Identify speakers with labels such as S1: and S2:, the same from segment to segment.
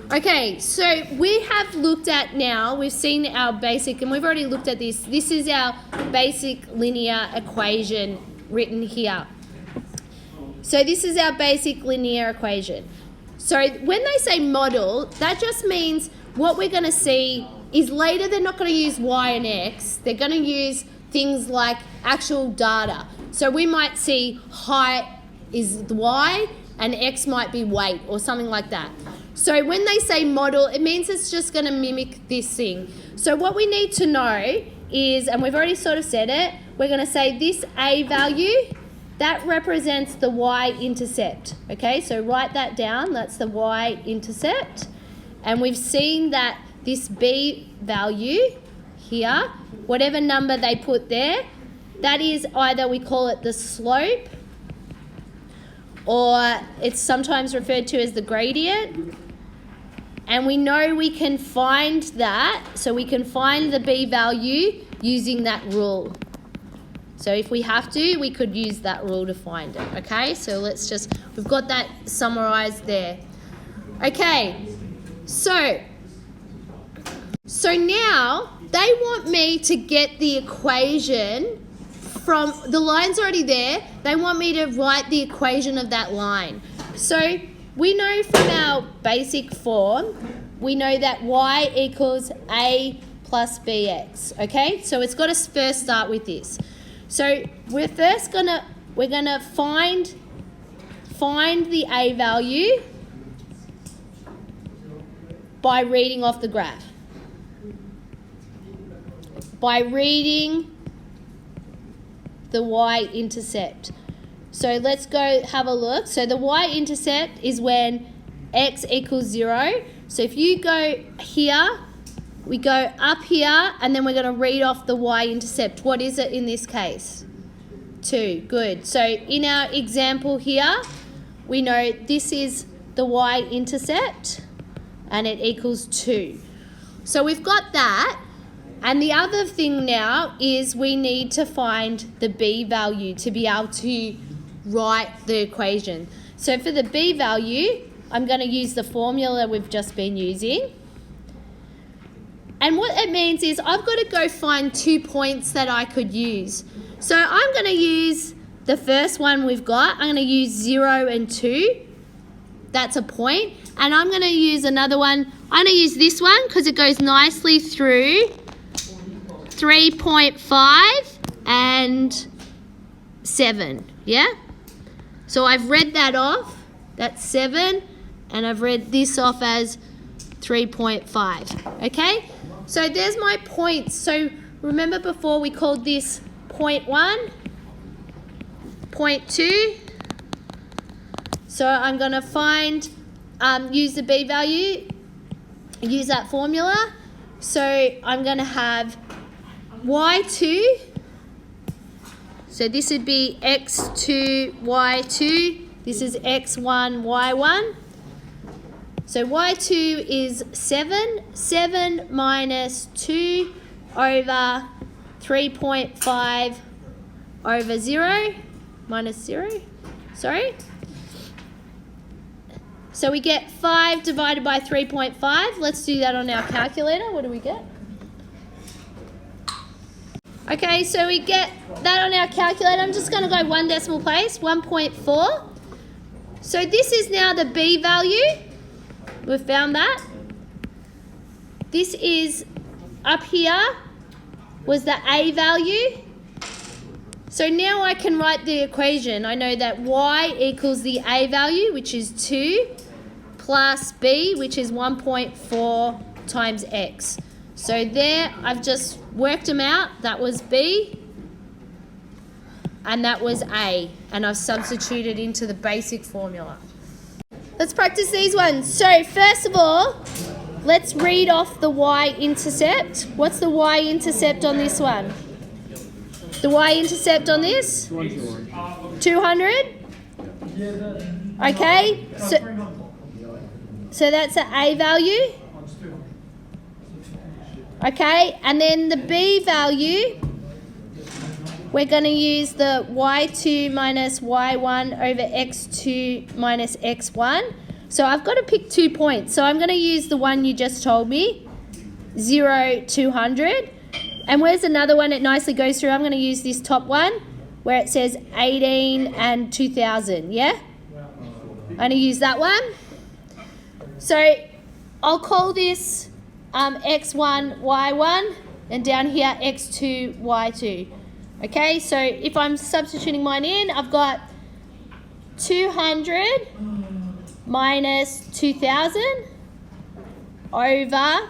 S1: Okay, so we have looked at now, we've seen our basic, and we've already looked at this. This is our basic linear equation written here. So this is our basic linear equation. So when they say model, that just means what we're going to see is later they're not going to use y and x. They're going to use things like actual data. So we might see height is y and x might be weight or something like that. So when they say model, it means it's just going to mimic this thing. So what we need to know is, and we've already sort of said it, we're going to say this a value, that represents the y-intercept. Okay, so write that down. That's the y-intercept. And we've seen that this b value here, whatever number they put there, that is either we call it the slope or it's sometimes referred to as the gradient. And we know we can find that, so we can find the b value using that rule. So if we have to, we could use that rule to find it, okay? So let's just, we've got that summarized there. Okay, so now they want me to get the equation from, the line's already there, they want me to write the equation of that line. So we know from our basic form, we know that y equals a plus bx, okay? So it's got to first start with this. So we're first gonna find the a value by reading off the graph. By reading the y-intercept. So let's go have a look. So the y-intercept is when x equals 0. So if you go here, we go up here, and then we're going to read off the y-intercept. What is it in this case? 2. Good. So in our example here, we know this is the y-intercept, and it equals 2. So we've got that. And the other thing now is we need to find the b value to be able to write the equation. So for the b value, I'm going to use the formula we've just been using. And what it means is I've got to go find 2 points that I could use. So I'm going to use the first one we've got. I'm going to use 0 and 2. That's a point. And I'm going to use another one. I'm going to use this one because it goes nicely through 3.5 and 7. Yeah? So I've read that off. That's 7. And I've read this off as 3.5. Okay? So there's my points. So remember before we called this point 1, point 2. So I'm going to find, use the b value, use that formula. So I'm going to have y2. So this would be x2, y2. This is x1, y1. So y2 is 7. 7 minus 2 over 3.5 over 0. Minus 0. Sorry. So we get 5 divided by 3.5. Let's do that on our calculator. What do we get? Okay, so we get that on our calculator. I'm just going to go one decimal place, 1.4. So this is now the b value. We've found that. This is up here was the a value. So now I can write the equation. I know that y equals the a value, which is 2, plus b, which is 1.4 times x. So there, I've just worked them out. That was b, and that was a. And I've substituted into the basic formula. Let's practice these ones. So first of all, let's read off the y-intercept. What's the y-intercept on this one? The y-intercept on this? 200. Okay, so that's an a value. Okay, and then the b value, we're going to use the y2 minus y1 over x2 minus x1. So I've got to pick 2 points. So I'm going to use the one you just told me, 0, 200. And where's another one it nicely goes through? I'm going to use this top one where it says 18 and 2000, yeah? I'm going to use that one. So I'll call this x1, y1, and down here x2, y2. Okay, so if I'm substituting mine in, I've got 200 minus 2000 over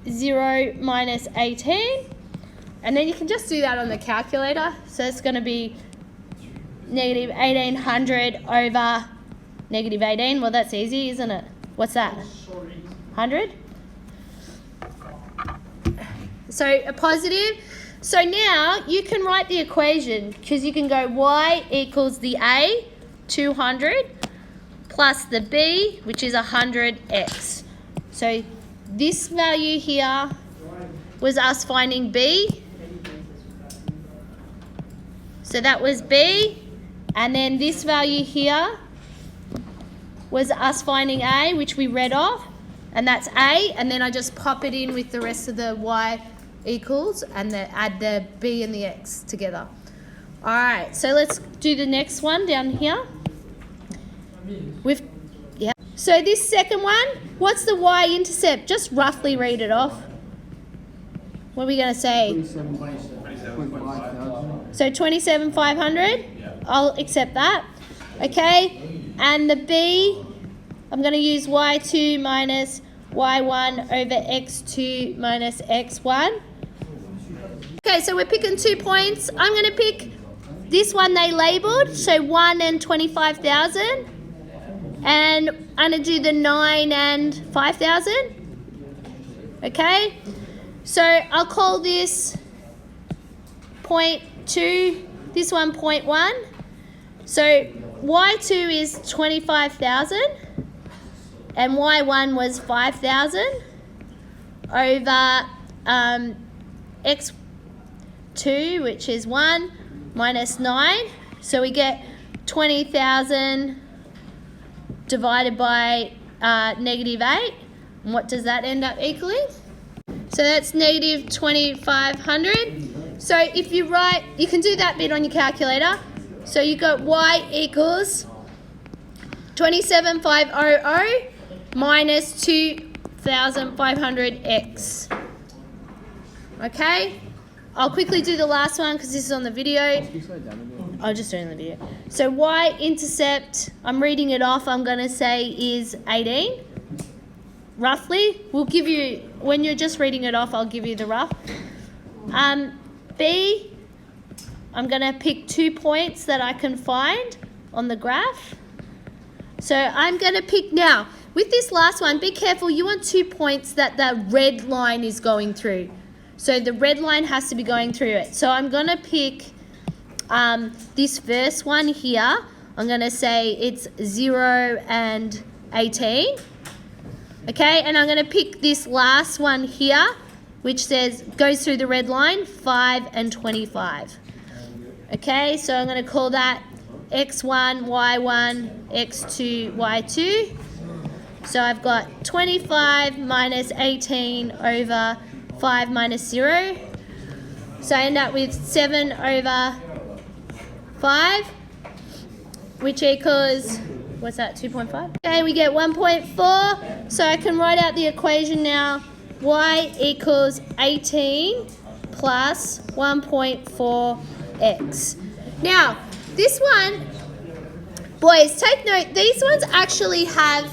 S1: 0 minus 18. And then you can just do that on the calculator. So it's going to be negative 1800 over negative 18. Well, that's easy, isn't it? What's that? 100? So a positive. So now you can write the equation because you can go y equals the A, 200, plus the B, which is 100x. So this value here was us finding B. So that was B. And then this value here was us finding A, which we read off. And that's A. And then I just pop it in with the rest of the y equals and add the B and the X together. All right, so let's do the next one down here. So this second one, what's the y-intercept? Just roughly read it off. What are we going to say?
S2: 27,500.
S1: So 27,500? I'll accept that. Okay, and the B, I'm going to use y2 minus y1 over x2 minus x1. Okay, so we're picking 2 points. I'm going to pick this one they labelled, so 1 and 25,000. And I'm going to do the 9 and 5,000. Okay, so I'll call this point 2, this one point 1. So y2 is 25,000 and y1 was 5,000 over x2, which is 1, minus 9. So we get 20,000 divided by negative 8. And what does that end up equaling? So that's negative 2,500. So if you write, you can do that bit on your calculator. So you got y equals 27,500 minus 2,500x. Okay? I'll quickly do the last one because this is on the video. I'll just do it in the video. So y-intercept, I'm reading it off, I'm going to say is 18. Roughly. We'll give you, when you're just reading it off, I'll give you the rough. B, I'm going to pick 2 points that I can find on the graph. So I'm going to pick now. With this last one, be careful. You want 2 points that the red line is going through. So the red line has to be going through it. So I'm going to pick this first one here. I'm going to say it's 0 and 18. Okay, and I'm going to pick this last one here, which says, goes through the red line, 5 and 25. Okay, so I'm going to call that x1, y1, x2, y2. So I've got 25 minus 18 over 5 minus 0. So I end up with 7 over 5, which equals, what's that, 2.5? Okay, we get 1.4. So I can write out the equation now. Y equals 18 plus 1.4x. Now, this one, boys, take note, these ones actually have,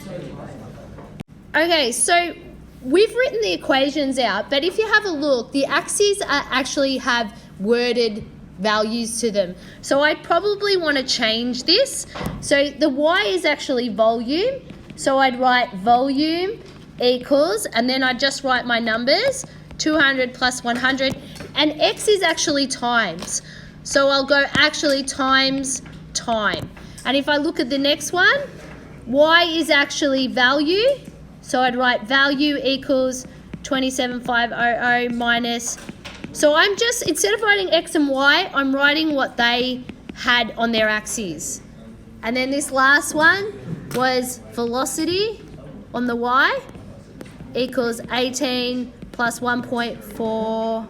S1: okay, so we've written the equations out, but if you have a look, the axes actually have worded values to them. So I probably want to change this. So the y is actually volume. So I'd write volume equals, and then I'd just write my numbers, 200 plus 100, and x is actually times. So I'll go actually times time. And if I look at the next one, y is actually value. So I'd write value equals 27,500 minus. So I'm just, instead of writing x and y, I'm writing what they had on their axes. And then this last one, was velocity on the y equals 18 plus 1.4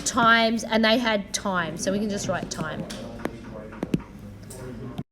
S1: times, and they had time, so we can just write time.